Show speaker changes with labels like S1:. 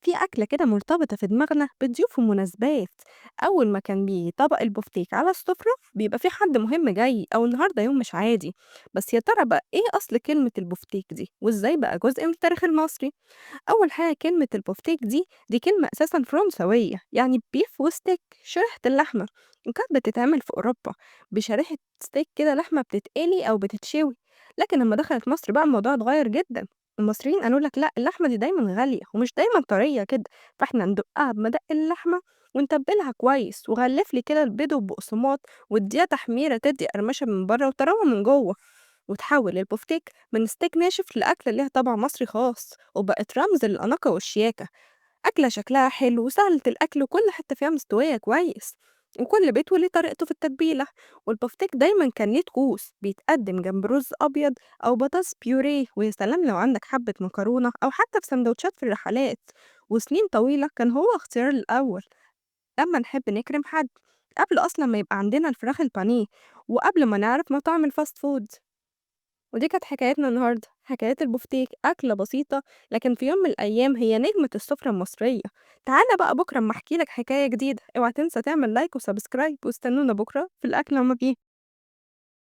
S1: في أكلة كده مرتبطة في دماغنا بضيوف ومناسبات. أول ما كان بيجي طبق البفتيك على السفرة بيبقى في حد مهم جاي أو النهاردة يوم مش عادي. بس يا ترى بقى إيه أصل كلمة البفتيك دي وإزاي بقى جزء من التاريخ المصري؟ أول حاجة كلمة البفتيك دي كلمة أساسا فرنسوية يعني بيف وستيك شريحة اللحمة، وكانت بتتعمل في أوروبا بشريحة ستيك كده لحمة بتتقلي أو بتتشوي. لكن لما دخلت مصر بقى الموضوع اتغير جدا. المصريين قالوا لك لا، اللحمة دي دايما غالية ومش دايما طرية كده، فاحنا ندقها بمدق اللحمة ونتبلها كويس وغلف لي كده البيض وبقسماط واديها تحميرة تدي قرمشة من بره وطراوة من جوه، وتحول البفتيك من ستيك ناشف لأكلة ليها طابع مصري خاص وبقت رمز للأناقة والشياكة. أكلة شكلها حلو وسهلة الأكل وكل حتة فيها مستوية كويس، وكل بيت وليه طريقته في التتبيلة. والبفتيك دايما كان ليه طقوس بيتقدم جنب رز أبيض أو بطاطس بيوريه، ويا سلام لو عندك حبة مكرونة أو حتى في سندوتشات في الرحلات. وسنين طويلة كان هو اختيار الأول لما نحب نكرم حد، قبل أصلا ما يبقى عندنا الفراخ البانيه وقبل ما نعرف مطاعم الفاست فود. ودي كانت حكايتنا النهاردة، حكايات البفتيك، أكلة بسيطة لكن في يوم من الأيام هي نجمة السفرة المصرية. تعالى بقى بكرة أما أحكيلك حكاية جديدة. اوعى تنسى تعمل لايك وسبسكرايب واستنونا بكرة في الأكل وما فيه.